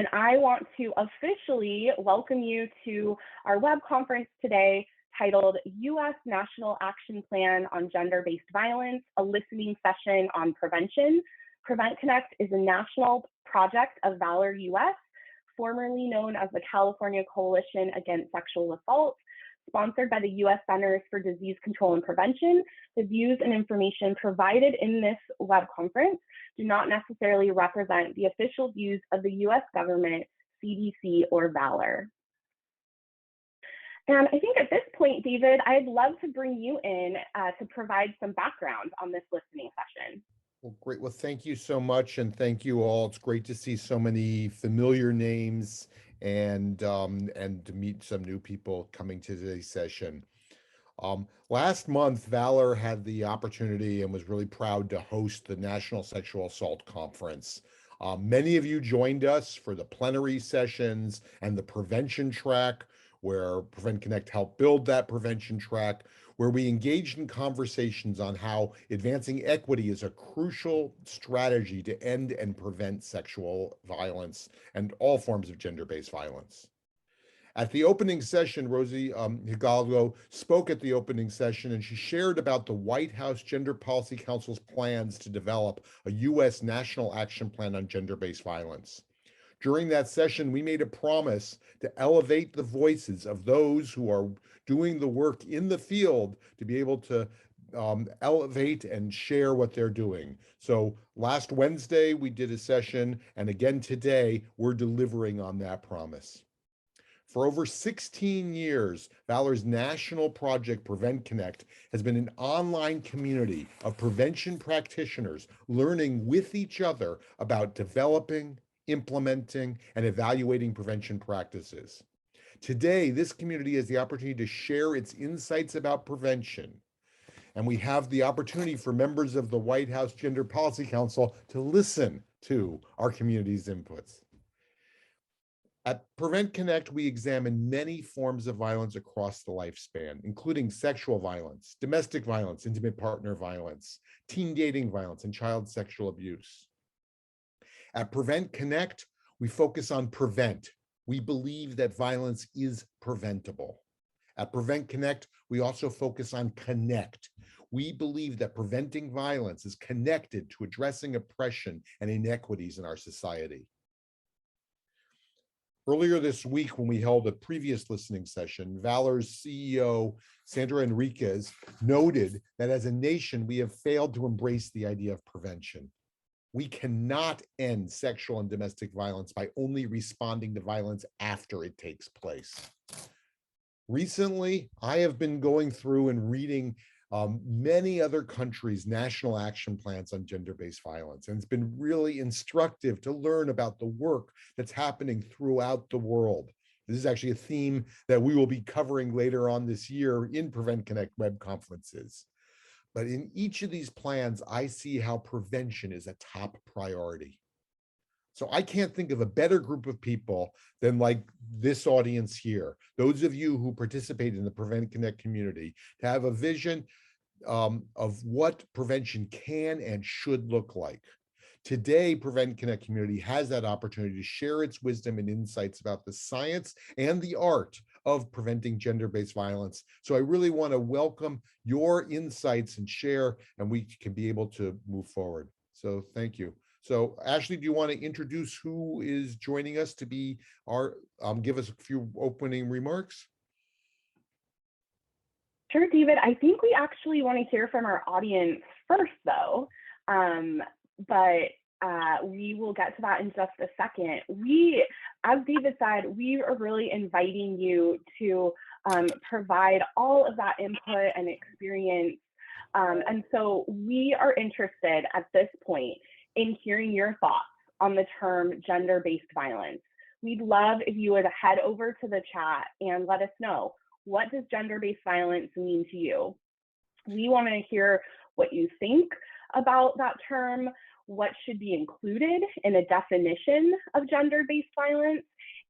and I want to officially welcome you to our web conference today titled U.S. National Action Plan on Gender-Based Violence, a listening session on prevention. Prevent Connect is a national project of Valor US, formerly known as the California Coalition Against Sexual Assault, sponsored by the U.S. Centers for Disease Control and Prevention. The views and information provided in this web conference do not necessarily represent the official views of the U.S. government, CDC, or Valor. And I think at this point, David, I'd love to bring you in to provide some background on this listening session. Well, great. Well, thank you so much, and thank you all. It's great to see so many familiar names and to meet some new people coming to today's session. Last month, Valor had the opportunity and was really proud to host the National Sexual Assault Conference. Many of you joined us for the plenary sessions and the prevention track, where Prevent Connect helped build that prevention track, where we engaged in conversations on how advancing equity is a crucial strategy to end and prevent sexual violence and all forms of gender-based violence. At the opening session, Rosie Hidalgo spoke at the opening session, and she shared about the White House Gender Policy Council's plans to develop a U.S. National Action Plan on Gender-Based Violence. During that session, we made a promise to elevate the voices of those who are doing the work in the field to be able to elevate and share what they're doing. So last Wednesday, we did a session, and again today, we're delivering on that promise. For over 16 years, Valor's national project, Prevent Connect, has been an online community of prevention practitioners learning with each other about developing, implementing, and evaluating prevention practices. Today, this community has the opportunity to share its insights about prevention. And we have the opportunity for members of the White House Gender Policy Council to listen to our community's inputs. At Prevent Connect, we examine many forms of violence across the lifespan, including sexual violence, domestic violence, intimate partner violence, teen dating violence, and child sexual abuse. At Prevent Connect, we focus on prevent. We believe that violence is preventable. At Prevent Connect, we also focus on connect. We believe that preventing violence is connected to addressing oppression and inequities in our society. Earlier this week, when we held a previous listening session, Valor's CEO, Sandra Enriquez, noted that as a nation, we have failed to embrace the idea of prevention. We cannot end sexual and domestic violence by only responding to violence after it takes place. Recently, I have been going through and reading many other countries' national action plans on gender-based violence, and it's been really instructive to learn about the work that's happening throughout the world. This is actually a theme that we will be covering later on this year in Prevent Connect web conferences. But in each of these plans, I see how prevention is a top priority. So I can't think of a better group of people than like this audience here, those of you who participate in the Prevent Connect community, to have a vision of what prevention can and should look like. Today, Prevent Connect community has that opportunity to share its wisdom and insights about the science and the art of preventing gender-based violence. So I really want to welcome your insights and share, and we can be able to move forward. So thank you. So Ashley, do you want to introduce who is joining us to be our, give us a few opening remarks? Sure, David. I think we actually want to hear from our audience first, though. But we will get to that in just a second. As David said, we are really inviting you to provide all of that input and experience. And so we are interested at this point in hearing your thoughts on the term gender-based violence. We'd love if you would head over to the chat and let us know, what does gender-based violence mean to you? We want to hear what you think about that term, what should be included in a definition of gender-based violence.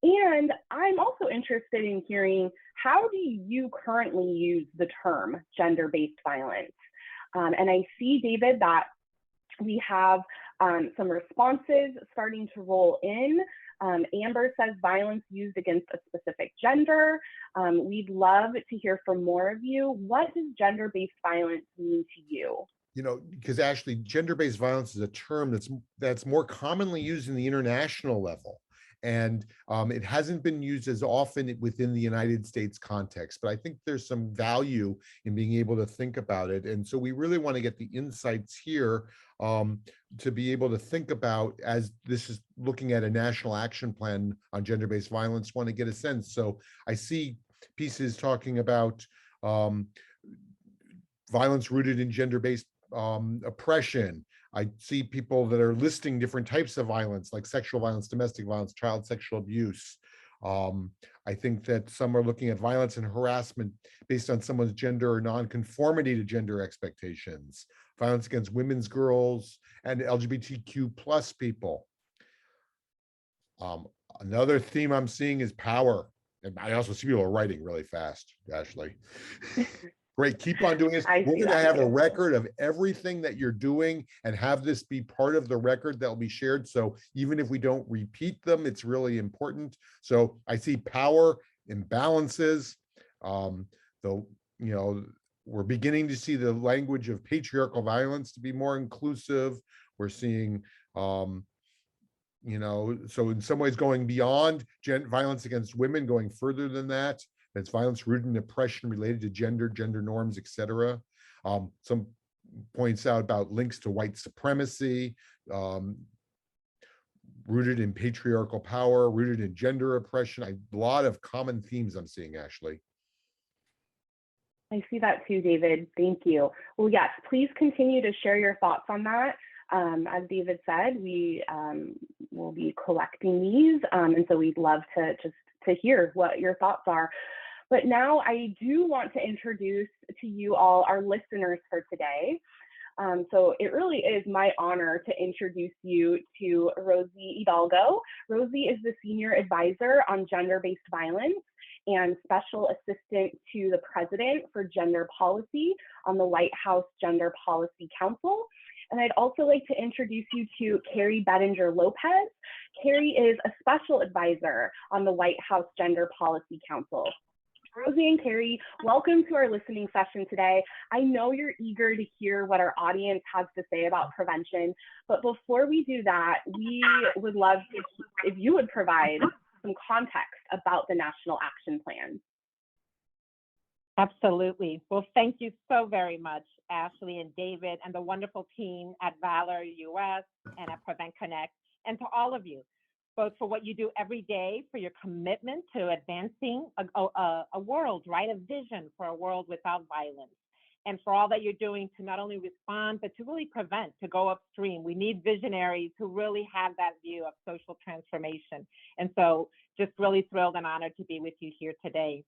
And I'm also interested in hearing, how do you currently use the term gender-based violence? And I see, David, that we have some responses starting to roll in. Amber says violence used against a specific gender. We'd love to hear from more of you. What does gender-based violence mean to you? You know, because actually gender-based violence is a term that's more commonly used in the international level. And it hasn't been used as often within the United States context, but I think there's some value in being able to think about it. And so we really want to get the insights here to be able to think about, as this is looking at a national action plan on gender-based violence, want to get a sense. So I see pieces talking about violence rooted in gender-based oppression. I see people that are listing different types of violence, like sexual violence, domestic violence, child sexual abuse. I think that some are looking at violence and harassment based on someone's gender or nonconformity to gender expectations, violence against women's, girls, and LGBTQ plus people. Another theme I'm seeing is power. And I also see people are writing really fast, Ashley. Great, keep on doing this. We're going to have a record of everything that you're doing and have this be part of the record that will be shared. So even if we don't repeat them, it's really important. So I see power, imbalances. We're beginning to see the language of patriarchal violence to be more inclusive. We're seeing, so in some ways going beyond violence against women, going further than that. That's violence rooted in oppression related to gender norms, etc. Some points out about links to white supremacy, rooted in patriarchal power, rooted in gender oppression. A lot of common themes I'm seeing, Ashley. I see that too, David. Thank you. Well, yes, please continue to share your thoughts on that. As David said, we will be collecting these, and so we'd love to hear what your thoughts are. But now I do want to introduce to you all our listeners for today. So it really is my honor to introduce you to Rosie Hidalgo. Rosie is the Senior Advisor on Gender-Based Violence and Special Assistant to the President for Gender Policy on the White House Gender Policy Council. And I'd also like to introduce you to Carrie Bettinger Lopez. Carrie is a Special Advisor on the White House Gender Policy Council. Rosie and Carrie, welcome to our listening session today. I know you're eager to hear what our audience has to say about prevention, but before we do that, we would love if you would provide some context about the National Action Plan. Absolutely. Well, thank you so very much, Ashley and David, and the wonderful team at Valor US and at Prevent Connect, and to all of you, both for what you do every day, for your commitment to advancing a world, right? A vision for a world without violence, and for all that you're doing to not only respond, but to really prevent, to go upstream. We need visionaries who really have that view of social transformation. And so just really thrilled and honored to be with you here today.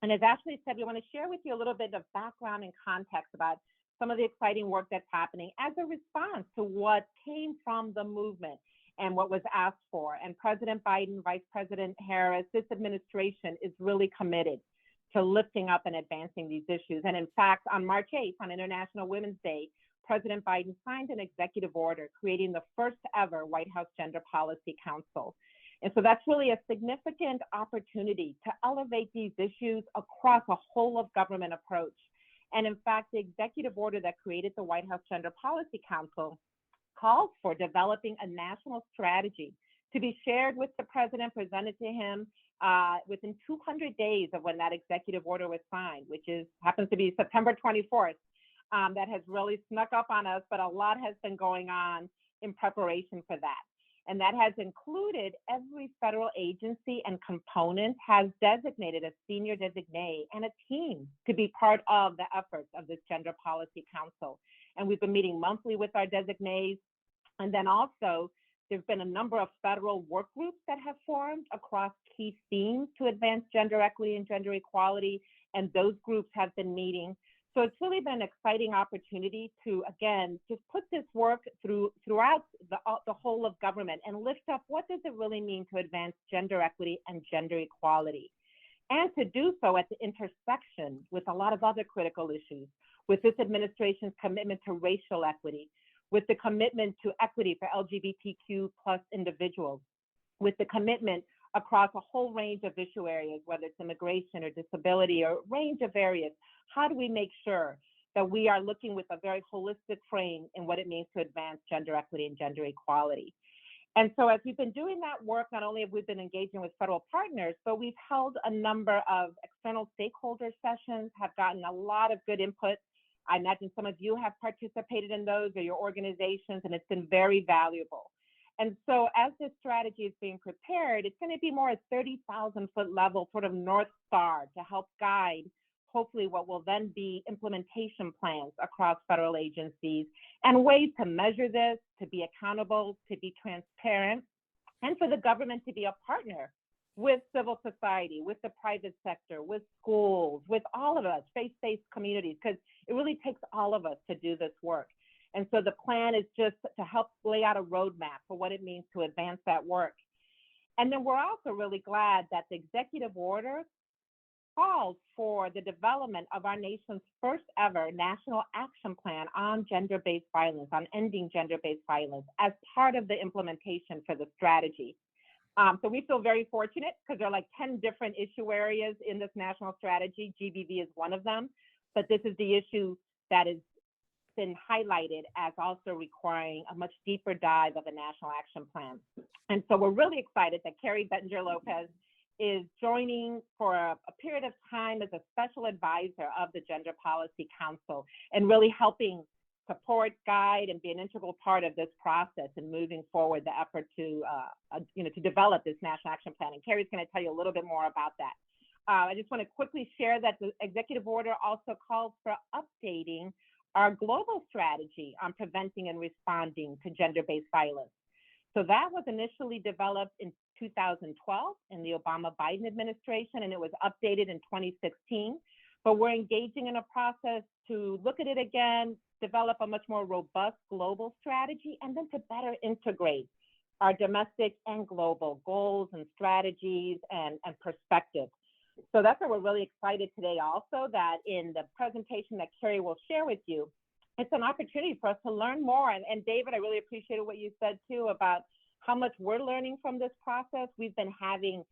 And as Ashley said, we want to share with you a little bit of background and context about some of the exciting work that's happening as a response to what came from the movement and what was asked for. And President Biden, Vice President Harris, this administration is really committed to lifting up and advancing these issues. And in fact, on March 8th, on International Women's Day, President Biden signed an executive order creating the first ever White House Gender Policy Council. And so that's really a significant opportunity to elevate these issues across a whole of government approach. And in fact, the executive order that created the White House Gender Policy Council calls for developing a national strategy to be shared with the president, presented to him within 200 days of when that executive order was signed, which happens to be September 24th. That has really snuck up on us, but a lot has been going on in preparation for that. And that has included every federal agency and component has designated a senior designee and a team to be part of the efforts of this Gender Policy Council. And we've been meeting monthly with our designees. And then also, there's been a number of federal work groups that have formed across key themes to advance gender equity and gender equality. And those groups have been meeting. So it's really been an exciting opportunity to, again, just put this work throughout the whole of government and lift up what does it really mean to advance gender equity and gender equality. And to do so at the intersection with a lot of other critical issues, with this administration's commitment to racial equity, with the commitment to equity for LGBTQ plus individuals, with the commitment across a whole range of issue areas, whether it's immigration or disability or a range of areas. How do we make sure that we are looking with a very holistic frame in what it means to advance gender equity and gender equality? And so as we've been doing that work, not only have we been engaging with federal partners, but we've held a number of external stakeholder sessions, have gotten a lot of good input. I imagine some of you have participated in those or your organizations, and it's been very valuable. And so as this strategy is being prepared, it's going to be more a 30,000-foot level sort of North Star to help guide hopefully what will then be implementation plans across federal agencies and ways to measure this, to be accountable, to be transparent, and for the government to be a partner with civil society, with the private sector, with schools, with all of us, faith-based communities, because it really takes all of us to do this work. And so the plan is just to help lay out a roadmap for what it means to advance that work. And then we're also really glad that the executive order calls for the development of our nation's first ever national action plan on gender-based violence, on ending gender-based violence as part of the implementation for the strategy. So we feel very fortunate because there are like 10 different issue areas in this national strategy. GBV is one of them, but this is the issue that has been highlighted as also requiring a much deeper dive of the national action plan. And so we're really excited that Carrie Bettinger-Lopez is joining for a period of time as a special advisor of the Gender Policy Council and really helping support, guide, and be an integral part of this process and moving forward the effort to, to develop this national action plan. And Carrie's going to tell you a little bit more about that. I just want to quickly share that the executive order also calls for updating our global strategy on preventing and responding to gender-based violence. So that was initially developed in 2012 in the Obama-Biden administration, and it was updated in 2016. But we're engaging in a process to look at it again, develop a much more robust global strategy, and then to better integrate our domestic and global goals and strategies and perspectives. So that's why we're really excited today also that in the presentation that Carrie will share with you, it's an opportunity for us to learn more. And David, I really appreciated what you said too about how much we're learning from this process. We've been having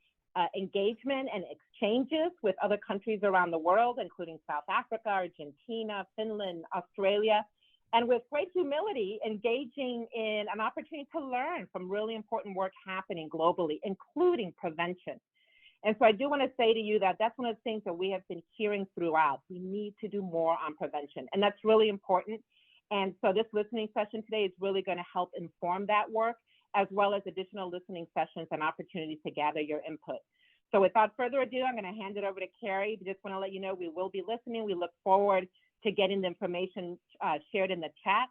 engagement and exchanges with other countries around the world, including South Africa, Argentina, Finland, Australia, and with great humility, engaging in an opportunity to learn from really important work happening globally, including prevention. And so I do want to say to you that that's one of the things that we have been hearing throughout. We need to do more on prevention, and that's really important. And so this listening session today is really going to help inform that work, as well as additional listening sessions and opportunities to gather your input. So without further ado, I'm going to hand it over to Carrie. Just want to let you know we will be listening. We look forward to getting the information shared in the chat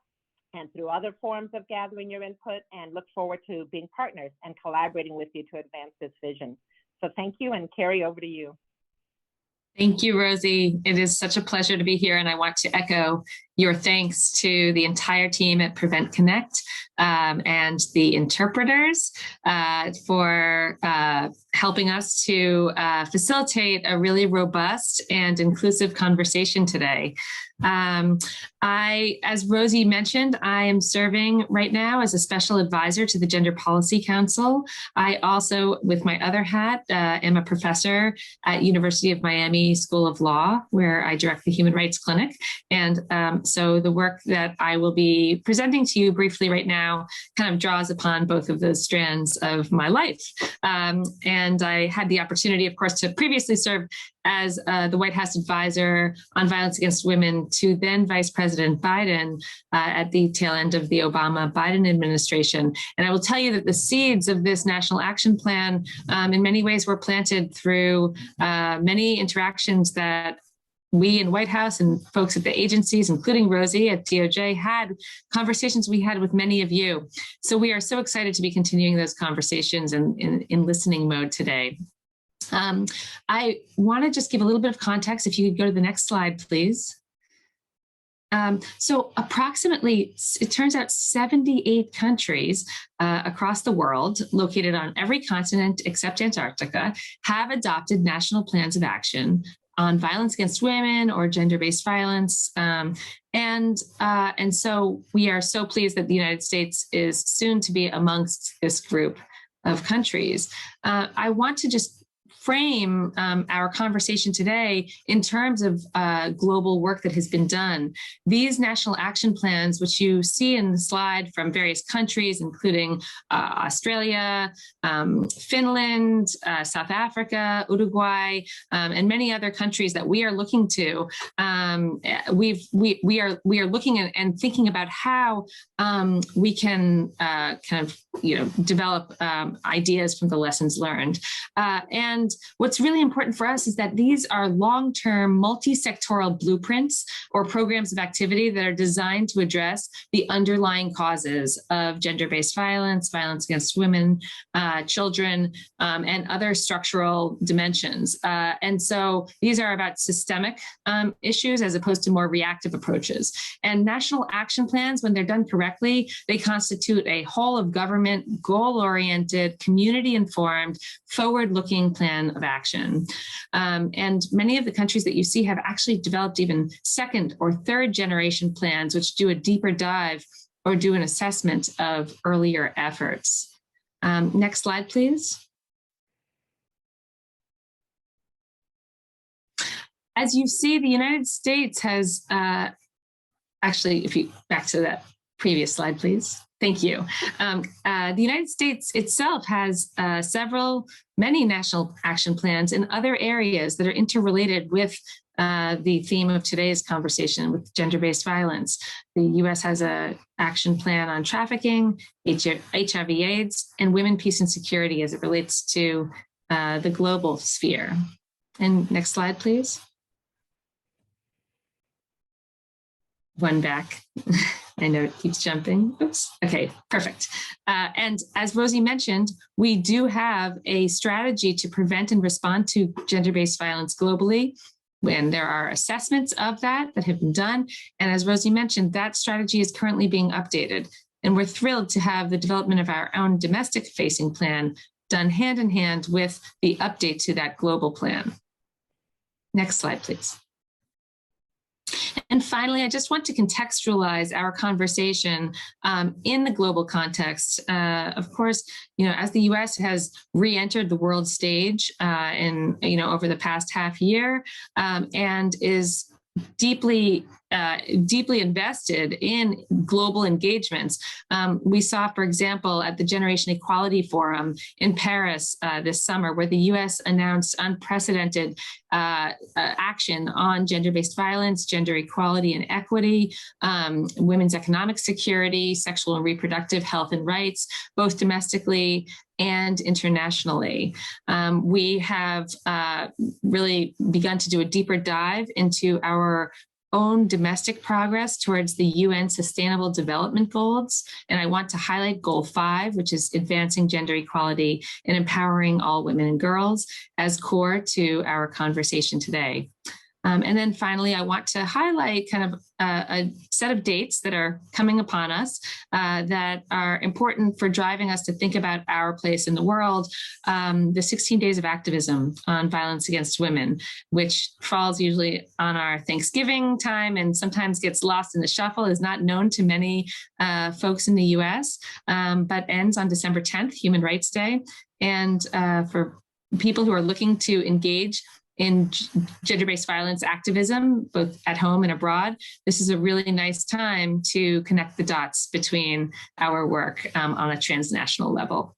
and through other forms of gathering your input, and look forward to being partners and collaborating with you to advance this vision. So thank you, and Carrie, over to you. Thank you, Rosie. It is such a pleasure to be here, and I want to echo your thanks to the entire team at Prevent Connect and the interpreters for helping us to facilitate a really robust and inclusive conversation today. As Rosie mentioned, I am serving right now as a special advisor to the Gender Policy Council. I also, with my other hat, am a professor at University of Miami School of Law, where I direct the Human Rights Clinic. And so the work that I will be presenting to you briefly right now kind of draws upon both of those strands of my life. And I had the opportunity, of course, to previously serve as the White House advisor on violence against women to then Vice President Biden at the tail end of the Obama-Biden administration. And I will tell you that the seeds of this National Action Plan in many ways were planted through many interactions that we in White House and folks at the agencies, including Rosie at DOJ, had conversations we had with many of you. So we are so excited to be continuing those conversations in listening mode today. I want to just give a little bit of context. If you could go to the next slide, please. So approximately, it turns out 78 countries across the world, located on every continent except Antarctica, have adopted national plans of action on violence against women or gender-based violence. And so we are so pleased that the United States is soon to be amongst this group of countries. I want to just frame our conversation today in terms of global work that has been done. These national action plans, which you see in the slide from various countries, including Australia, Finland, South Africa, Uruguay, and many other countries that we are looking to, we are looking at and thinking about how we can develop ideas from the lessons learned. And what's really important for us is that these are long-term multi-sectoral blueprints or programs of activity that are designed to address the underlying causes of gender-based violence, violence against women, children, and other structural dimensions. And so these are about systemic issues as opposed to more reactive approaches. And national action plans, when they're done correctly, they constitute a whole of government, goal-oriented, community-informed, forward-looking plan of action. And many of the countries that you see have actually developed even second or third generation plans, which do a deeper dive or do an assessment of earlier efforts. Next slide, please. As you see, the United States has, actually, if you back to that previous slide, please. Thank you. The United States itself has many national action plans in other areas that are interrelated with the theme of today's conversation with gender-based violence. The US has an action plan on trafficking, HIV/AIDS, and women, peace, and security as it relates to the global sphere. And next slide, please. One back. I know it keeps jumping. Oops. Okay, perfect. And as Rosie mentioned, we do have a strategy to prevent and respond to gender-based violence globally. When there are assessments of that have been done. And as Rosie mentioned, that strategy is currently being updated. And we're thrilled to have the development of our own domestic facing plan done hand in hand with the update to that global plan. Next slide, please. And finally, I just want to contextualize our conversation in the global context. Of course, as the U.S. has re-entered the world stage over the past half year and is deeply invested in global engagements. We saw, for example, at the Generation Equality Forum in Paris this summer, where the U.S. announced unprecedented action on gender-based violence, gender equality and equity, women's economic security, sexual and reproductive health and rights, both domestically and internationally. We have really begun to do a deeper dive into our own domestic progress towards the UN Sustainable Development Goals. And I want to highlight Goal 5, which is advancing gender equality and empowering all women and girls as core to our conversation today. And then finally, I want to highlight kind of a set of dates that are coming upon us that are important for driving us to think about our place in the world. The 16 Days of Activism on Violence Against Women, which falls usually on our Thanksgiving time and sometimes gets lost in the shuffle, is not known to many folks in the US, but ends on December 10th, Human Rights Day. And for people who are looking to engage in gender-based violence activism, both at home and abroad, this is a really nice time to connect the dots between our work on a transnational level.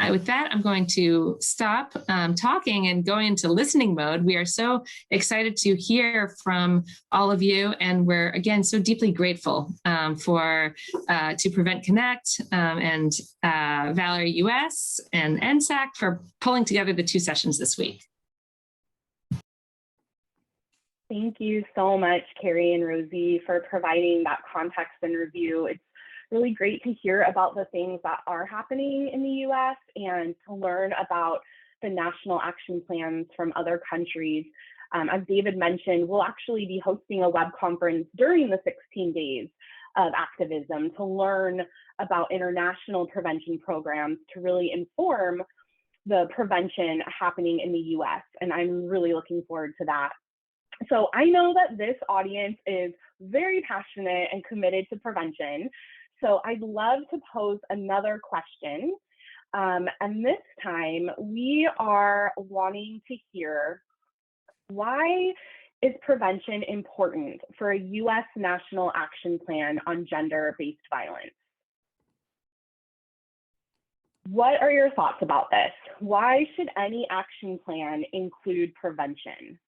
With that, I'm going to stop talking and go into listening mode. We are so excited to hear from all of you, and we're, again, so deeply grateful to Prevent Connect and Valor US and NSAC for pulling together the two sessions this week. Thank you so much, Carrie and Rosie, for providing that context and review. It's really great to hear about the things that are happening in the US and to learn about the national action plans from other countries. As David mentioned, we'll actually be hosting a web conference during the 16 days of activism to learn about international prevention programs to really inform the prevention happening in the US, and I'm really looking forward to that. So I know that this audience is very passionate and committed to prevention. So I'd love to pose another question. And this time we are wanting to hear, why is prevention important for a US National Action Plan on gender-based violence? What are your thoughts about this? Why should any action plan include prevention?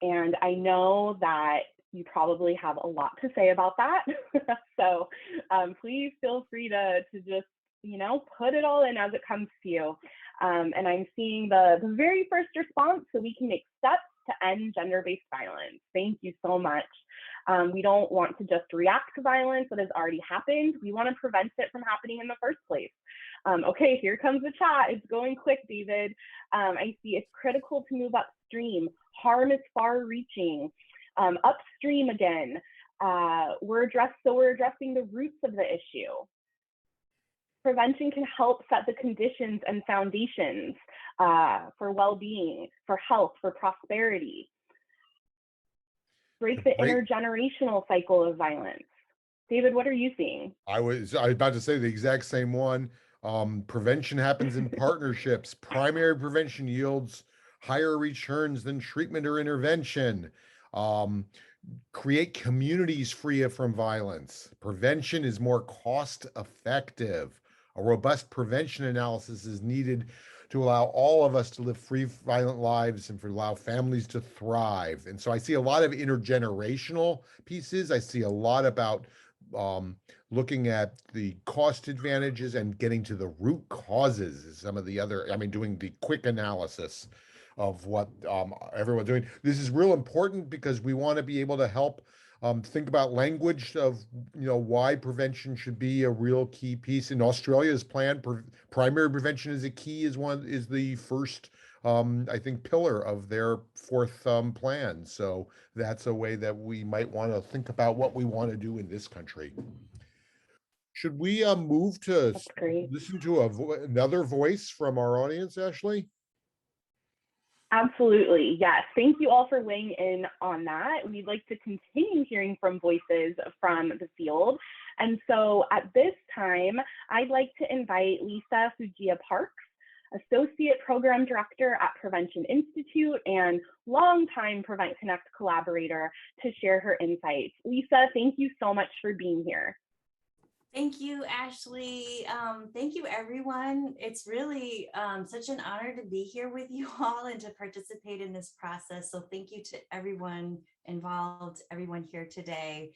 And I know that you probably have a lot to say about that. So please feel free to just, put it all in as it comes to you. And I'm seeing the very first response, so we can make steps to end gender-based violence. Thank you so much. We don't want to just react to violence that has already happened. We want to prevent it from happening in the first place. Okay, here comes the chat. It's going quick, David. I see it's critical to move upstream. Harm is far-reaching. Upstream again. We're addressing the roots of the issue. Prevention can help set the conditions and foundations for well-being, for health, for prosperity. Break the intergenerational cycle of violence. David, what are you seeing? I was about to say the exact same one. Prevention happens in partnerships. Primary prevention yields higher returns than treatment or intervention. Create communities free from violence. Prevention is more cost effective. A robust prevention analysis is needed to allow all of us to live free, violent lives and for allow families to thrive. And so I see a lot of intergenerational pieces. I see a lot about looking at the cost advantages and getting to the root causes is some of the other, doing the quick analysis of what everyone's doing. This is real important because we want to be able to help think about language of, why prevention should be a real key piece. In Australia's plan, primary prevention is the first, I think, pillar of their fourth plan. So that's a way that we might want to think about what we want to do in this country. Should we move to listen to another voice from our audience, Ashley? Absolutely, yes. Thank you all for weighing in on that. We'd like to continue hearing from voices from the field. And so at this time, I'd like to invite Lisa Fujia-Parks, Associate Program Director at Prevention Institute and longtime Prevent Connect collaborator, to share her insights. Lisa, thank you so much for being here. Thank you, Ashley. Thank you, everyone. It's really such an honor to be here with you all and to participate in this process. So thank you to everyone involved, everyone here today.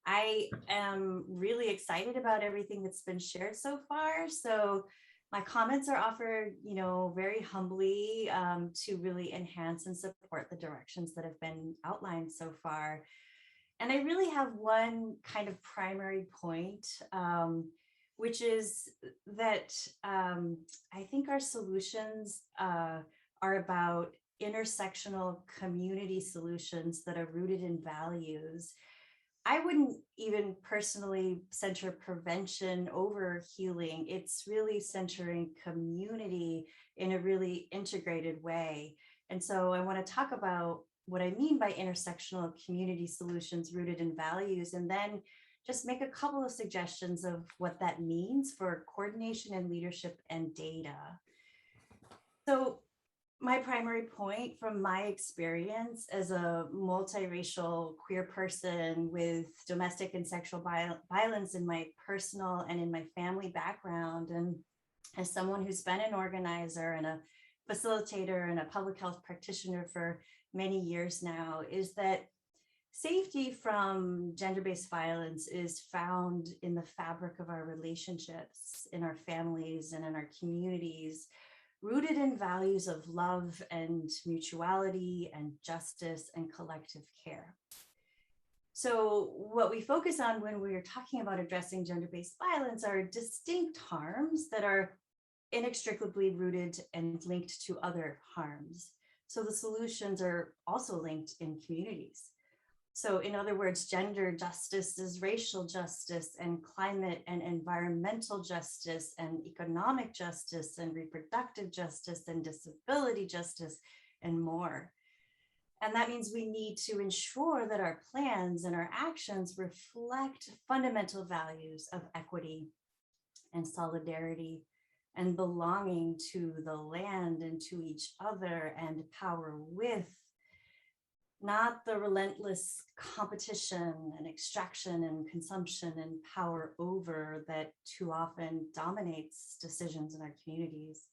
I am really excited about everything that's been shared so far. So my comments are offered, very humbly to really enhance and support the directions that have been outlined so far. And I really have one kind of primary point, which is that I think our solutions are about intersectional community solutions that are rooted in values. I wouldn't even personally center prevention over healing. It's really centering community in a really integrated way. And so I want to talk about what I mean by intersectional community solutions rooted in values, and then just make a couple of suggestions of what that means for coordination and leadership and data. So my primary point from my experience as a multiracial queer person with domestic and sexual violence in my personal and in my family background, and as someone who's been an organizer and a facilitator and a public health practitioner for many years now, is that safety from gender-based violence is found in the fabric of our relationships, in our families and in our communities, rooted in values of love and mutuality and justice and collective care. So what we focus on when we're talking about addressing gender-based violence are distinct harms that are inextricably rooted and linked to other harms. So the solutions are also linked in communities. So in other words, gender justice is racial justice, and climate and environmental justice, and economic justice, and reproductive justice, and disability justice, and more. And that means we need to ensure that our plans and our actions reflect fundamental values of equity and solidarity and belonging to the land and to each other and power with, not the relentless competition and extraction and consumption and power over that too often dominates decisions in our communities.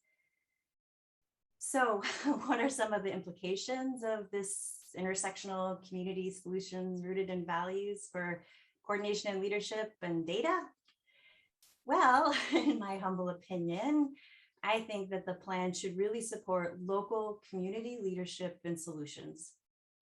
So what are some of the implications of this intersectional community solutions rooted in values for coordination and leadership and data? Well, in my humble opinion, I think that the plan should really support local community leadership and solutions,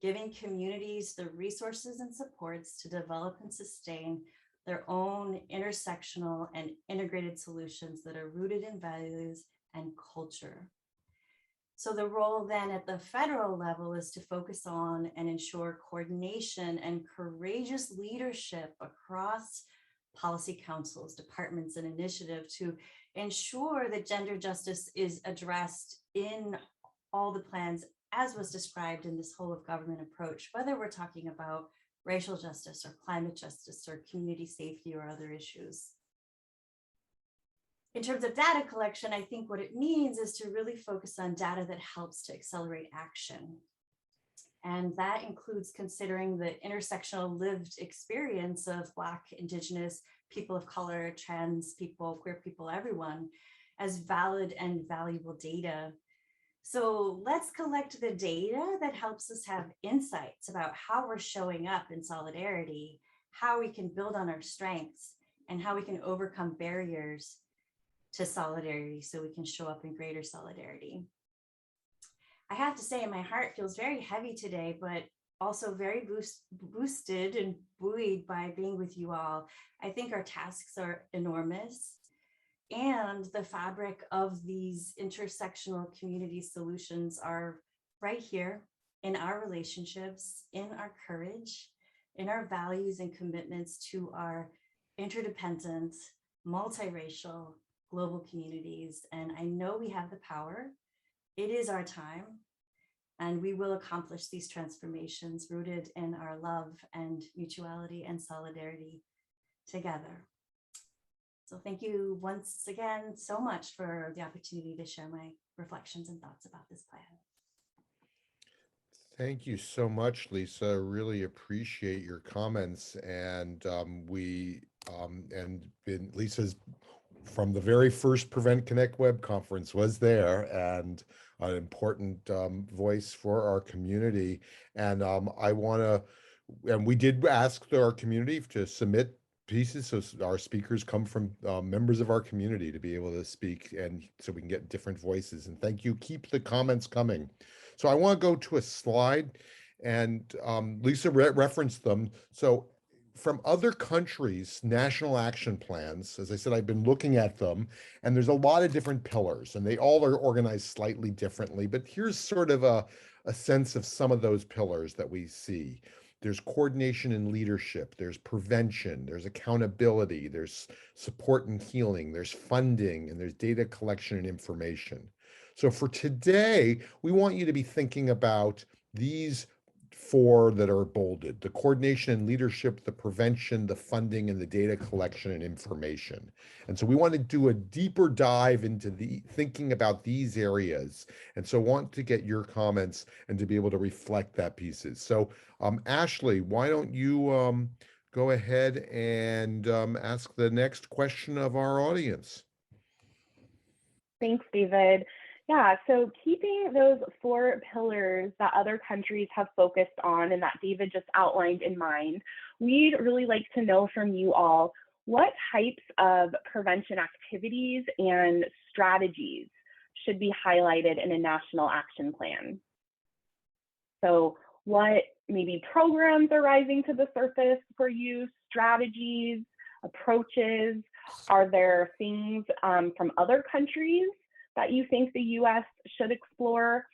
giving communities the resources and supports to develop and sustain their own intersectional and integrated solutions that are rooted in values and culture. So the role then at the federal level is to focus on and ensure coordination and courageous leadership across policy councils, departments, and initiatives to ensure that gender justice is addressed in all the plans as was described in this whole of government approach, whether we're talking about racial justice or climate justice or community safety or other issues. In terms of data collection, I think what it means is to really focus on data that helps to accelerate action. And that includes considering the intersectional lived experience of Black, Indigenous, people of color, trans people, queer people, everyone, as valid and valuable data. So let's collect the data that helps us have insights about how we're showing up in solidarity, how we can build on our strengths, and how we can overcome barriers to solidarity so we can show up in greater solidarity. I have to say, my heart feels very heavy today, but also very boosted and buoyed by being with you all. I think our tasks are enormous, and the fabric of these intersectional community solutions are right here in our relationships, in our courage, in our values and commitments to our interdependent, multiracial, global communities. And I know we have the power. It is our time, and we will accomplish these transformations rooted in our love and mutuality and solidarity together. So thank you once again so much for the opportunity to share my reflections and thoughts about this plan. Thank you so much, Lisa. Really appreciate your comments. And Lisa's from the very first Prevent Connect web conference was there, and an important voice for our community. And we did ask our community to submit pieces, so our speakers come from members of our community to be able to speak, and so we can get different voices. And thank you. Keep the comments coming. So I want to go to a slide, and Lisa referenced them. So from other countries' national action plans, as I said, I've been looking at them, and there's a lot of different pillars, and they all are organized slightly differently. But here's sort of a sense of some of those pillars that we see. There's coordination and leadership, there's prevention, there's accountability, there's support and healing, there's funding, and there's data collection and information. So for today, we want you to be thinking about these four that are bolded: the coordination and leadership, the prevention, the funding, and the data collection and information. And so we want to do a deeper dive into the thinking about these areas. And so want to get your comments and to be able to reflect that pieces. So Ashley, why don't you go ahead and ask the next question of our audience? Thanks, David. Yeah, so keeping those four pillars that other countries have focused on and that David just outlined in mind, we'd really like to know from you all, what types of prevention activities and strategies should be highlighted in a national action plan? So what maybe programs are rising to the surface for you, strategies, approaches? Are there things from other countries that you think the US should explore?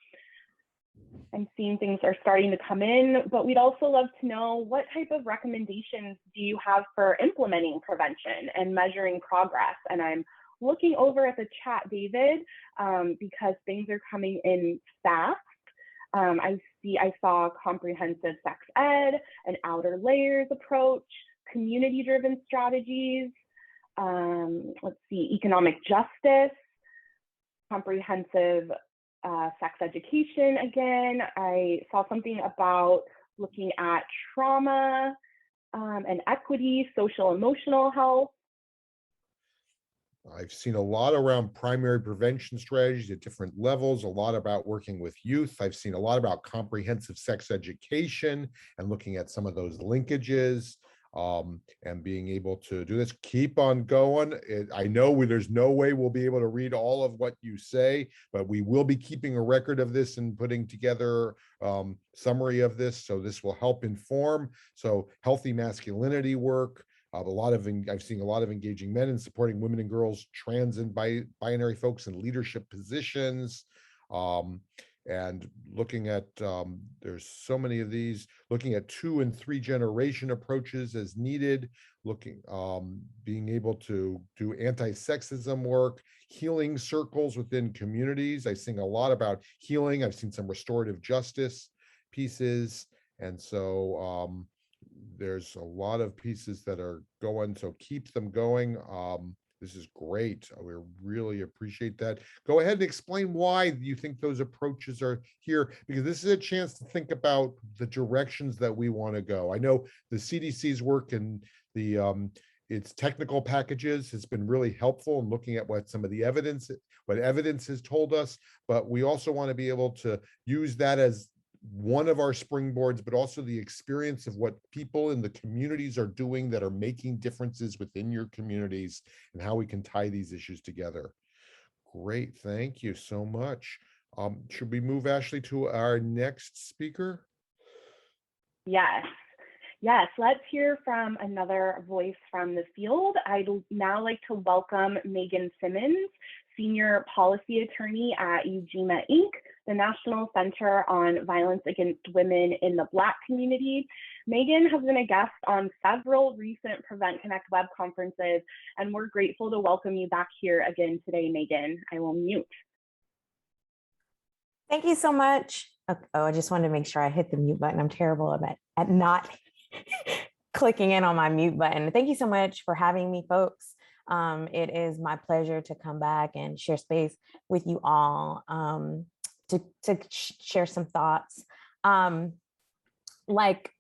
I'm seeing things are starting to come in, but we'd also love to know what type of recommendations do you have for implementing prevention and measuring progress? And I'm looking over at the chat, David, because things are coming in fast. I saw comprehensive sex ed, an outer layers approach, community-driven strategies, let's see, economic justice, comprehensive sex education again. I saw something about looking at trauma and equity, social emotional health. I've seen a lot around primary prevention strategies at different levels, a lot about working with youth. I've seen a lot about comprehensive sex education and looking at some of those linkages and being able to do this. Keep on going. I know there's no way we'll be able to read all of what you say, but we will be keeping a record of this and putting together summary of this. So this will help inform. So healthy masculinity work. I've seen a lot of engaging men in supporting women and girls, trans and binary folks in leadership positions, and looking at, there's so many of these, looking at 2 and 3 generation approaches as needed, being able to do anti-sexism work, healing circles within communities. I've seen a lot about healing. I've seen some restorative justice pieces. And so, there's a lot of pieces that are going, so keep them going. This is great. We really appreciate that. Go ahead and explain why you think those approaches are here, because this is a chance to think about the directions that we want to go. I know the CDC's work and its technical packages has been really helpful in looking at what some of the evidence has told us, but we also want to be able to use that as one of our springboards, but also the experience of what people in the communities are doing that are making differences within your communities and how we can tie these issues together. Great, thank you so much. Should we move, Ashley, to our next speaker? Yes, let's hear from another voice from the field. I'd now like to welcome Megan Simmons, Senior Policy Attorney at UGMA Inc., the National Center on Violence Against Women in the Black community. Megan has been a guest on several recent Prevent Connect web conferences, and we're grateful to welcome you back here again today, Megan. I will mute. Thank you so much. Oh, I just wanted to make sure I hit the mute button. I'm terrible at not clicking in on my mute button. Thank you so much for having me, folks. It is my pleasure to come back and share space with you all. To share some thoughts. Like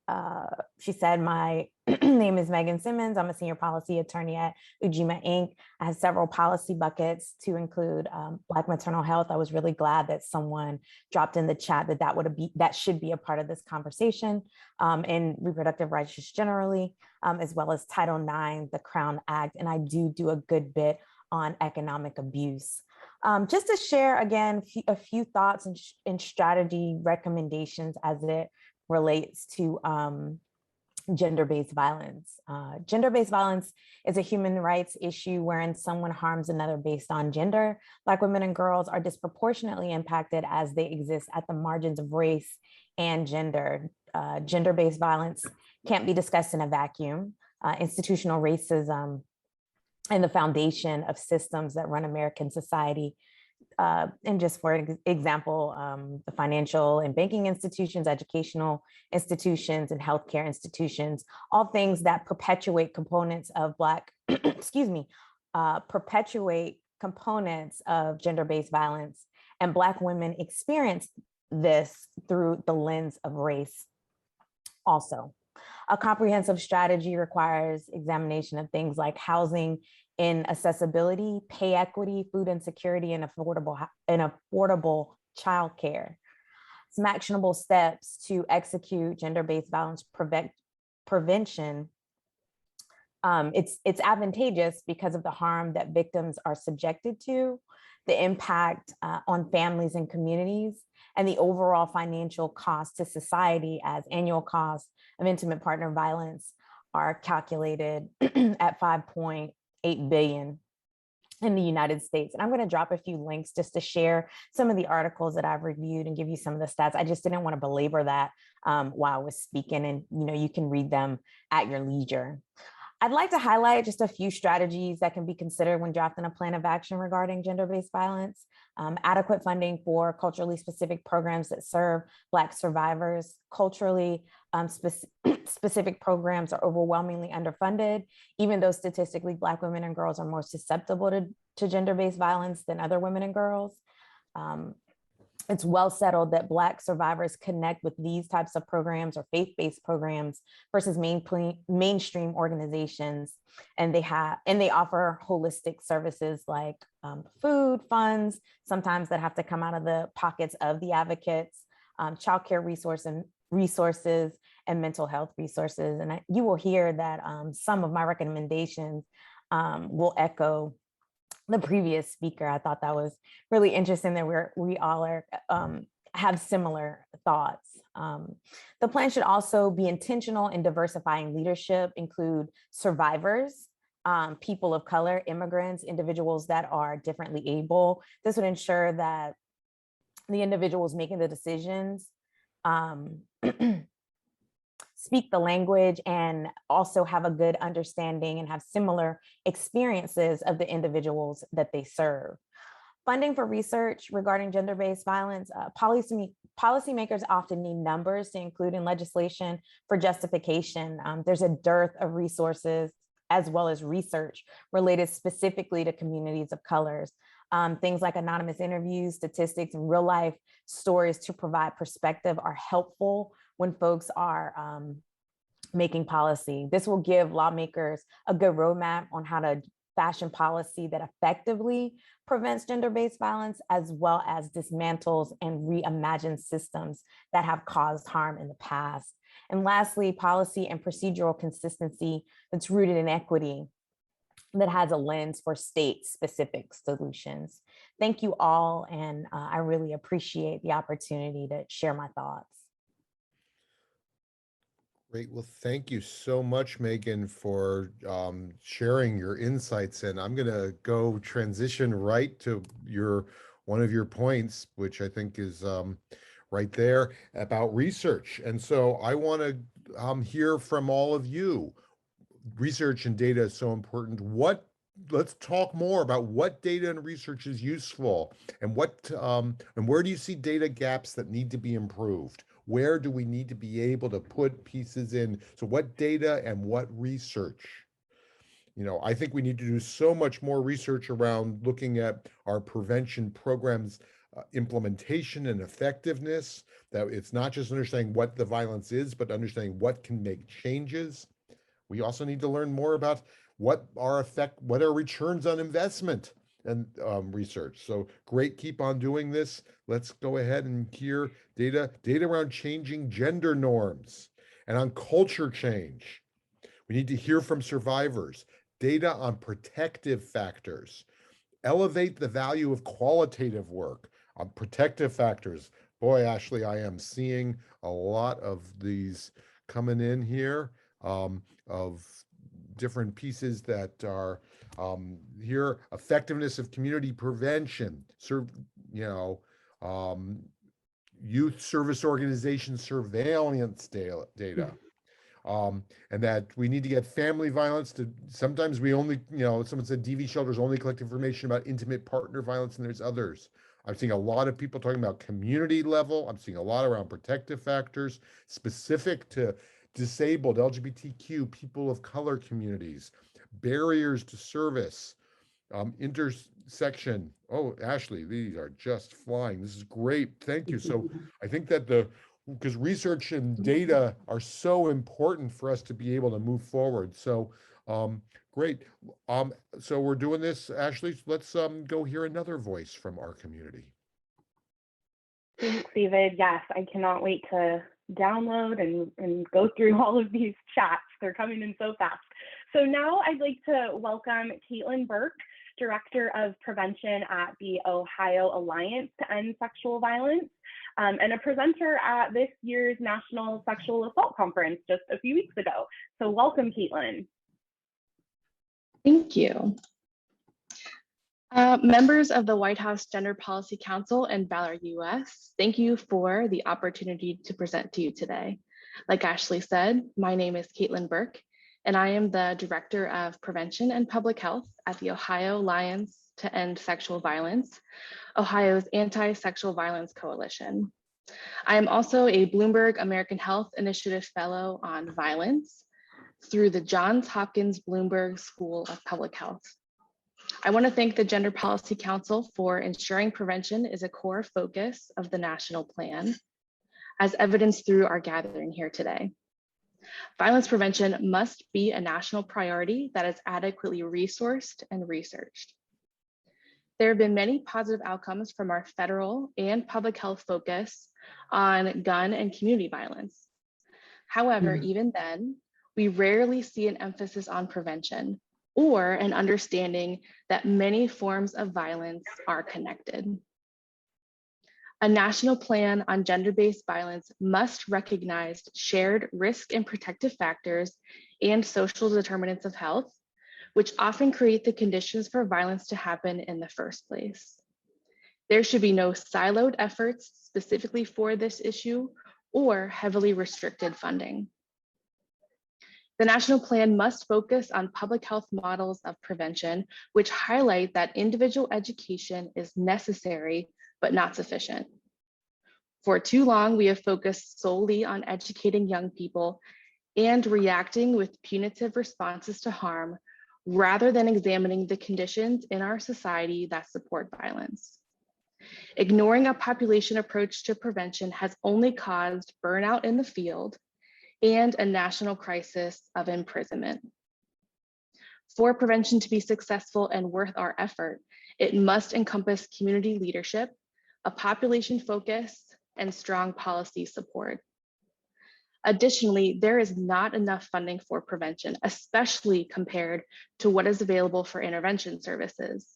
she said, my name is Megan Simmons. I'm a senior policy attorney at UGMA Inc. I have several policy buckets to include Black maternal health. I was really glad that someone dropped in the chat that should be a part of this conversation, and reproductive rights just generally, as well as Title IX, the Crown Act, and I do a good bit on economic abuse. Just to share again a few thoughts and strategy recommendations as it relates to gender-based violence. Gender-based violence is a human rights issue wherein someone harms another based on gender. Black women and girls are disproportionately impacted as they exist at the margins of race and gender. Gender-based violence can't be discussed in a vacuum. Institutional racism and the foundation of systems that run American society. And just for example, the financial and banking institutions, educational institutions, and healthcare institutions, all things that perpetuate components of Black, perpetuate components of gender-based violence. And Black women experience this through the lens of race also. A comprehensive strategy requires examination of things like housing and accessibility, pay equity, food insecurity, and affordable childcare. Some actionable steps to execute gender-based violence prevention. It's advantageous because of the harm that victims are subjected to, the impact on families and communities, and the overall financial cost to society, as annual costs of intimate partner violence are calculated at $5.8 billion in the United States. And I'm going to drop a few links just to share some of the articles that I've reviewed and give you some of the stats. I just didn't want to belabor that while I was speaking, and you can read them at your leisure. I'd like to highlight just a few strategies that can be considered when drafting a plan of action regarding gender-based violence. Adequate funding for culturally specific programs that serve Black survivors. Culturally specific programs are overwhelmingly underfunded, even though statistically Black women and girls are more susceptible to gender-based violence than other women and girls. It's well settled that Black survivors connect with these types of programs or faith-based programs versus mainstream organizations, and they offer holistic services like food, funds, sometimes that have to come out of the pockets of the advocates, childcare resources, and mental health resources. And you will hear that some of my recommendations will echo the previous speaker. I thought that was really interesting that we all have similar thoughts. The plan should also be intentional in diversifying leadership, include survivors, people of color, immigrants, individuals that are differently able. This would ensure that the individuals making the decisions speak the language and also have a good understanding and have similar experiences of the individuals that they serve. Funding for research regarding gender-based violence, policymakers often need numbers to include in legislation for justification. There's a dearth of resources as well as research related specifically to communities of colors. Things like anonymous interviews, statistics, and real life stories to provide perspective are helpful when folks are making policy. This will give lawmakers a good roadmap on how to fashion policy that effectively prevents gender-based violence, as well as dismantles and reimagines systems that have caused harm in the past. And lastly, policy and procedural consistency that's rooted in equity, that has a lens for state-specific solutions. Thank you all, and I really appreciate the opportunity to share my thoughts. Great. Well, thank you so much, Megan, for sharing your insights. And I'm going to go transition right to one of your points, which I think is right there about research. And so I want to hear from all of you. Research and data is so important. Let's talk more about what data and research is useful, and where do you see data gaps that need to be improved? Where do we need to be able to put pieces in? So what data and what research? I think we need to do so much more research around looking at our prevention programs, implementation and effectiveness, that it's not just understanding what the violence is, but understanding what can make changes. We also need to learn more about what are returns on investment and research. So great, keep on doing this. Let's go ahead and hear data around changing gender norms and on culture change. We need to hear from survivors, data on protective factors, elevate the value of qualitative work on protective factors. Boy, Ashley, I am seeing a lot of these coming in here of different pieces that are here. Effectiveness of community prevention, youth service organization surveillance data, and that we need to get family violence to, sometimes we only, someone said DV shelters only collect information about intimate partner violence, and there's others. I'm seeing a lot of people talking about community level. I'm seeing a lot around protective factors specific to disabled, LGBTQ, people of color communities, barriers to service, intersection. Oh, Ashley, these are just flying. This is great. Thank you. So I think that because research and data are so important for us to be able to move forward. So great. So we're doing this, Ashley. Let's go hear another voice from our community. Thanks, David. Yes, I cannot wait to download and go through all of these chats. They're coming in so fast. So now I'd like to welcome Caitlin Burke, Director of Prevention at the Ohio Alliance to End Sexual Violence, and a presenter at this year's National Sexual Assault Conference just a few weeks ago. So welcome, Caitlin. Thank you. Members of the White House Gender Policy Council and Valor US, thank you for the opportunity to present to you today. Like Ashley said, my name is Caitlin Burke, and I am the Director of Prevention and Public Health at the Ohio Alliance to End Sexual Violence, Ohio's Anti-Sexual Violence Coalition. I am also a Bloomberg American Health Initiative Fellow on Violence through the Johns Hopkins Bloomberg School of Public Health. I want to thank the Gender Policy Council for ensuring prevention is a core focus of the national plan, as evidenced through our gathering here today. Violence prevention must be a national priority that is adequately resourced and researched. There have been many positive outcomes from our federal and public health focus on gun and community violence. However, even then, we rarely see an emphasis on prevention or an understanding that many forms of violence are connected. A national plan on gender-based violence must recognize shared risk and protective factors and social determinants of health, which often create the conditions for violence to happen in the first place. There should be no siloed efforts specifically for this issue or heavily restricted funding. The national plan must focus on public health models of prevention, which highlight that individual education is necessary but not sufficient. For too long, we have focused solely on educating young people and reacting with punitive responses to harm, rather than examining the conditions in our society that support violence. Ignoring a population approach to prevention has only caused burnout in the field and a national crisis of imprisonment. For prevention to be successful and worth our effort, it must encompass community leadership, a population focus, and strong policy support. Additionally, there is not enough funding for prevention, especially compared to what is available for intervention services.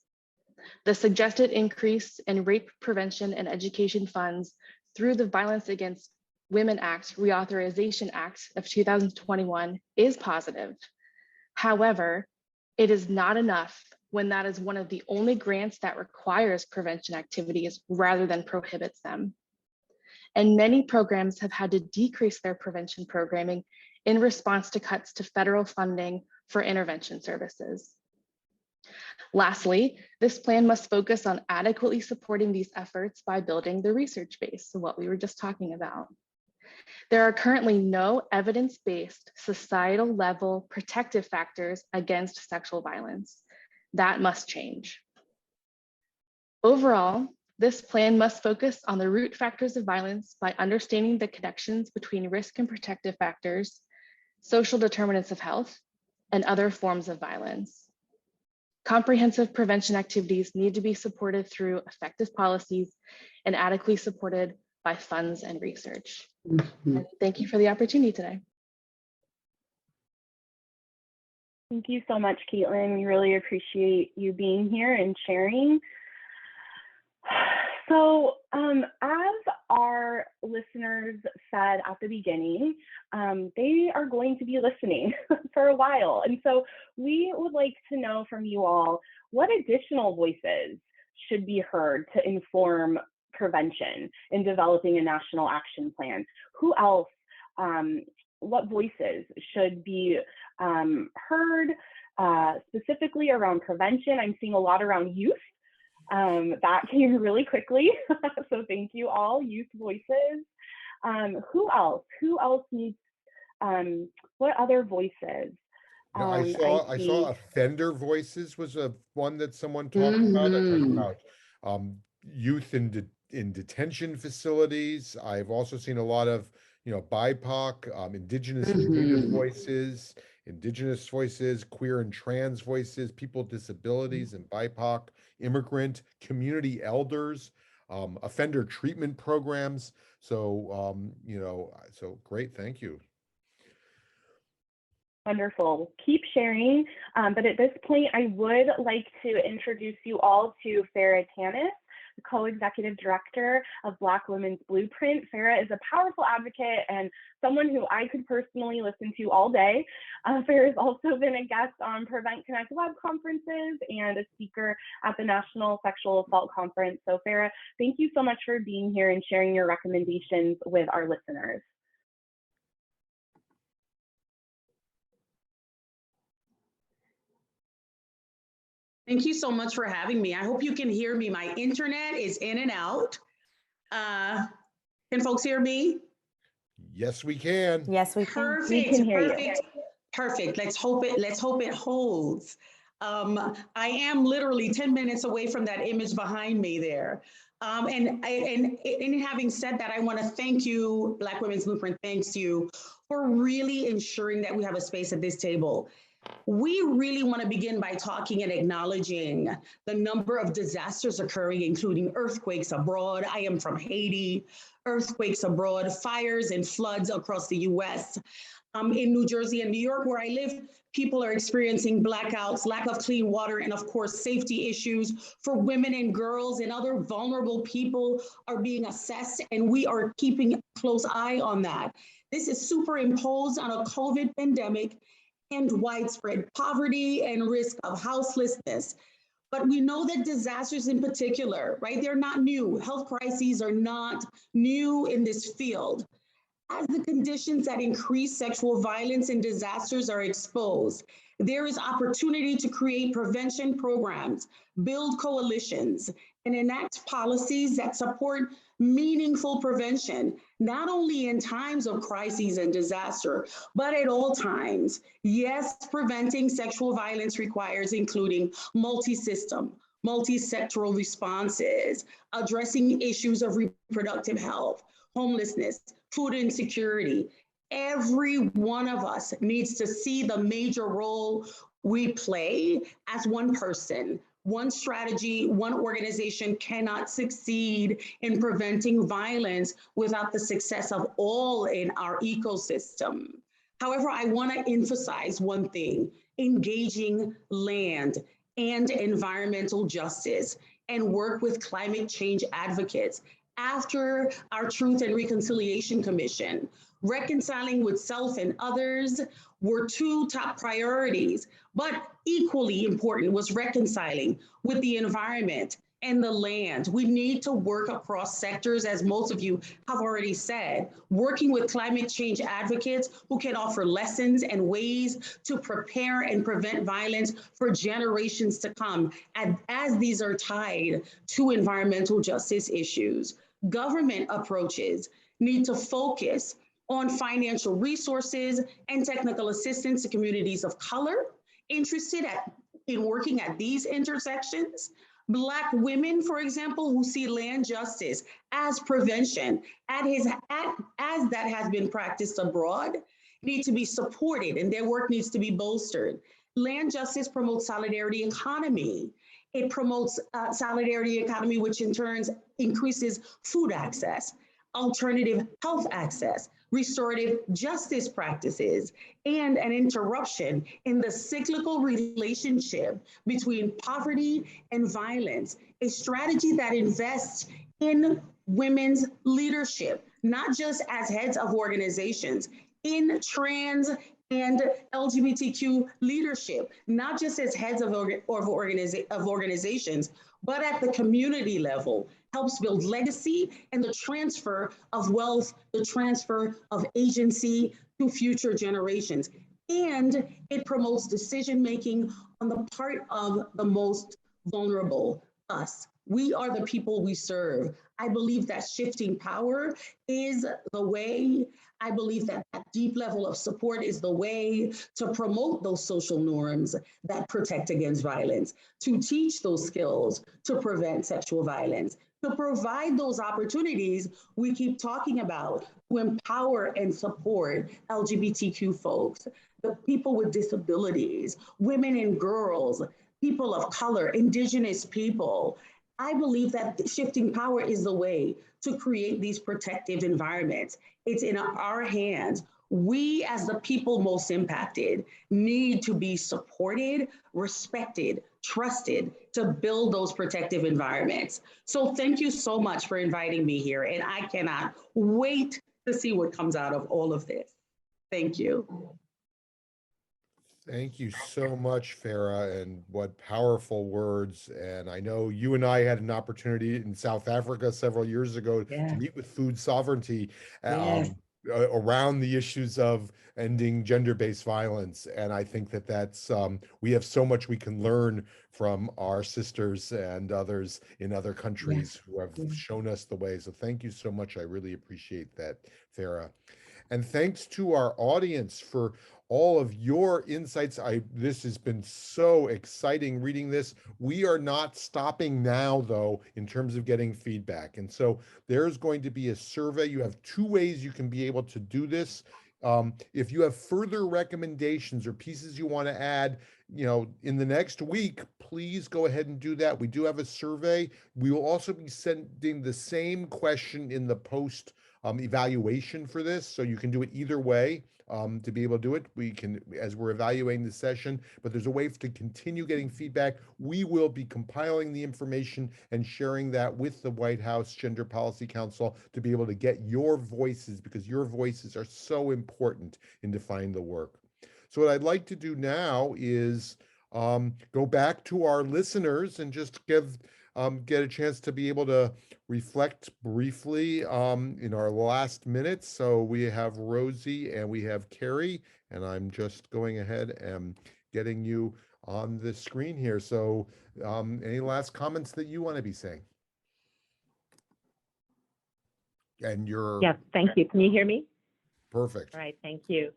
The suggested increase in rape prevention and education funds through the Violence Against Women Act Reauthorization Act of 2021 is positive. However, it is not enough when that is one of the only grants that requires prevention activities rather than prohibits them. And many programs have had to decrease their prevention programming in response to cuts to federal funding for intervention services. Lastly, this plan must focus on adequately supporting these efforts by building the research base, so what we were just talking about. There are currently no evidence-based societal level protective factors against sexual violence. That must change. Overall, this plan must focus on the root factors of violence by understanding the connections between risk and protective factors, social determinants of health, and other forms of violence. Comprehensive prevention activities need to be supported through effective policies and adequately supported by funds and research. And thank you for the opportunity today. Thank you so much, Caitlin. We really appreciate you being here and sharing. So as our listeners said at the beginning, they are going to be listening for a while. And so we would like to know from you all, what additional voices should be heard to inform prevention in developing a national action plan? Who else, what voices should be heard specifically around prevention? I'm seeing a lot around youth. That came really quickly. So thank you all, youth voices. Who else needs, what other voices? I saw offender voices was one that someone talked about. I talked about youth in detention facilities. I've also seen a lot of, BIPOC, indigenous and native voices, indigenous voices, queer and trans voices, people with disabilities and BIPOC, immigrant, community elders, offender treatment programs. So, so great, thank you. Wonderful. Keep sharing. But at this point, I would like to introduce you all to Farah Tanis, co-executive director of Black Women's Blueprint. Farah is a powerful advocate and someone who I could personally listen to all day. Farah has also been a guest on Prevent Connect web conferences and a speaker at the National Sexual Assault Conference. So Farah, thank you so much for being here and sharing your recommendations with our listeners. Thank you so much for having me. I hope you can hear me. My internet is in and out. Can folks hear me? Yes, we can. Yes, we can. Perfect. We can hear Perfect. you. Perfect. Let's hope it holds. I am literally 10 minutes away from that image behind me there. And having said that, I want to thank you, Black Women's Blueprint, thanks you for really ensuring that we have a space at this table. We really want to begin by talking and acknowledging the number of disasters occurring, including earthquakes abroad. I am from Haiti, earthquakes abroad, fires and floods across the US. In New Jersey and New York, where I live, people are experiencing blackouts, lack of clean water, and of course, safety issues for women and girls and other vulnerable people are being assessed, and we are keeping a close eye on that. This is superimposed on a COVID pandemic and widespread poverty and risk of houselessness. But we know that disasters in particular, right, they're not new. Health crises are not new in this field. As the conditions that increase sexual violence and disasters are exposed, there is opportunity to create prevention programs, build coalitions, and enact policies that support meaningful prevention, not only in times of crises and disaster, but at all times. Yes, preventing sexual violence requires including multi-system, multi-sectoral responses, addressing issues of reproductive health, homelessness, food insecurity. Every one of us needs to see the major role we play as one person. One strategy, one organization cannot succeed in preventing violence without the success of all in our ecosystem. However, I want to emphasize one thing: engaging land and environmental justice and work with climate change advocates. After our Truth and Reconciliation Commission, reconciling with self and others were two top priorities, but equally important was reconciling with the environment and the land. We need to work across sectors, as most of you have already said, working with climate change advocates who can offer lessons and ways to prepare and prevent violence for generations to come, as these are tied to environmental justice issues. Government approaches need to focus on financial resources and technical assistance to communities of color interested in working at these intersections. Black women, for example, who see land justice as prevention, as that has been practiced abroad, need to be supported and their work needs to be bolstered. Land justice promotes solidarity economy. It promotes solidarity economy, which in turn increases food access, alternative health access, restorative justice practices, and an interruption in the cyclical relationship between poverty and violence, a strategy that invests in women's leadership, not just as heads of organizations, in trans and LGBTQ leadership, not just as heads of organizations, but at the community level, helps build legacy and the transfer of wealth, the transfer of agency to future generations. And it promotes decision-making on the part of the most vulnerable, us. We are the people we serve. I believe that shifting power is the way. I believe that that deep level of support is the way to promote those social norms that protect against violence, to teach those skills to prevent sexual violence, to provide those opportunities we keep talking about, to empower and support LGBTQ folks, the people with disabilities, women and girls, people of color, indigenous people. I believe that shifting power is the way to create these protective environments. It's in our hands. We, as the people most impacted, need to be supported, respected, trusted to build those protective environments. So thank you so much for inviting me here. And I cannot wait to see what comes out of all of this. Thank you. Thank you so much, Farah, and what powerful words. And I know you and I had an opportunity in South Africa several years ago to meet with food sovereignty around the issues of ending gender-based violence. And I think that that's, we have so much we can learn from our sisters and others in other countries who have shown us the way. So thank you so much. I really appreciate that, Farah. And thanks to our audience for all of your insights. This has been so exciting reading this. We are not stopping now, though, in terms of getting feedback. And so there's going to be a survey. You have 2 ways you can be able to do this. If you have further recommendations or pieces you want to add, in the next week, please go ahead and do that. We do have a survey. We will also be sending the same question in the post evaluation for this, so you can do it either way. To be able to do it, we can, as we're evaluating the session, but there's a way to continue getting feedback. We will be compiling the information and sharing that with the White House Gender Policy Council to be able to get your voices, because your voices are so important in defining the work. So what I'd like to do now is go back to our listeners and just get a chance to be able to reflect briefly in our last minutes. So we have Rosie and we have Carrie, and I'm just going ahead and getting you on the screen here. So any last comments that you want to be saying? And you're... Yes, thank you. Can you hear me? Perfect. All right, thank you.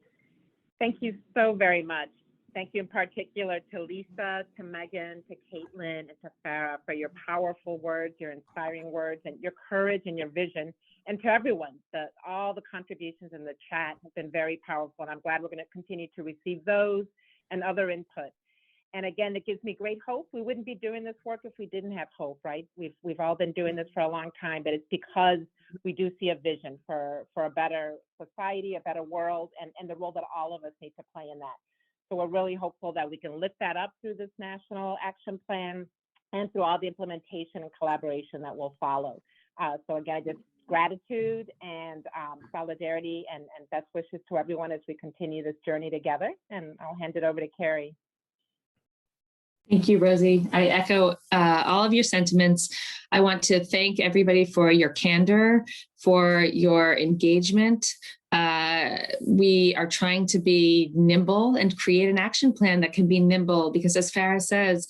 Thank you so very much. Thank you in particular to Lisa, to Megan, to Caitlin, and to Farah for your powerful words, your inspiring words, and your courage and your vision. And to everyone, all the contributions in the chat have been very powerful, and I'm glad we're going to continue to receive those and other input. And again, it gives me great hope. We wouldn't be doing this work if we didn't have hope, right? We've all been doing this for a long time, but it's because we do see a vision for a better society, a better world, and the role that all of us need to play in that. So we're really hopeful that we can lift that up through this national action plan and through all the implementation and collaboration that will follow. So again, just gratitude and solidarity and best wishes to everyone as we continue this journey together. And I'll hand it over to Carrie. Thank you, Rosie. I echo all of your sentiments. I want to thank everybody for your candor, for your engagement. We are trying to be nimble and create an action plan that can be nimble, because as Farah says,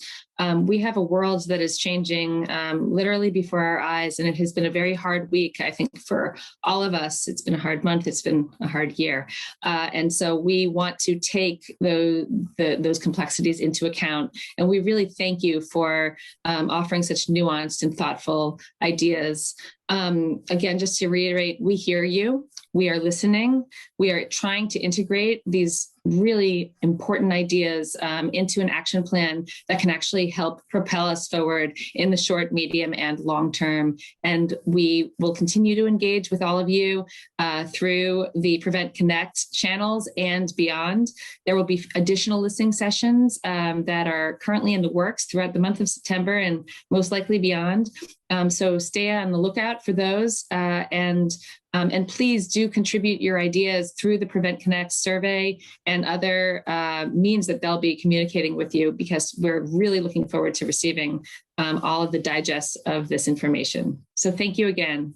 we have a world that is changing literally before our eyes, and it has been a very hard week, I think, for all of us. It's been a hard month. It's been a hard year. And so we want to take those complexities into account. And we really thank you for offering such nuanced and thoughtful ideas. Again, just to reiterate, we hear you. We are listening. We are trying to integrate these really important ideas into an action plan that can actually help propel us forward in the short, medium, and long term. And we will continue to engage with all of you through the Prevent Connect channels and beyond. There will be additional listening sessions that are currently in the works throughout the month of September and most likely beyond. So stay on the lookout for those, and please do contribute your ideas through the Prevent Connect survey and other means that they'll be communicating with you, because we're really looking forward to receiving all of the digests of this information. So thank you again.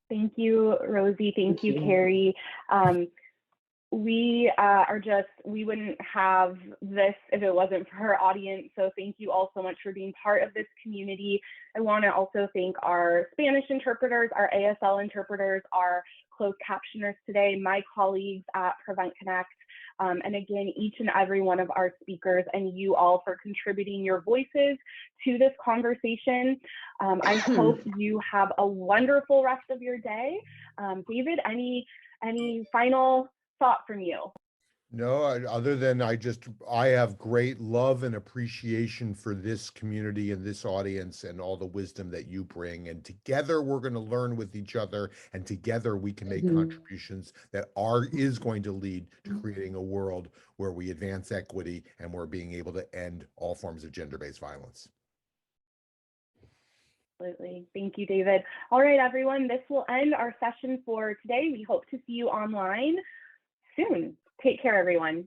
Thank you, Rosie. Thank you, Carrie. We wouldn't have this if it wasn't for our audience. So thank you all so much for being part of this community. I want to also thank our Spanish interpreters, our ASL interpreters, our closed captioners today, my colleagues at Prevent Connect, and again, each and every one of our speakers, and you all for contributing your voices to this conversation. I hope you have a wonderful rest of your day. David, any final thought from you? No, other than I have great love and appreciation for this community and this audience and all the wisdom that you bring. And together we're going to learn with each other, and together we can make contributions that is going to lead to creating a world where we advance equity and we're being able to end all forms of gender-based violence. Absolutely. Thank you, David. All right, everyone, this will end our session for today. We hope to see you online soon. Take care, everyone.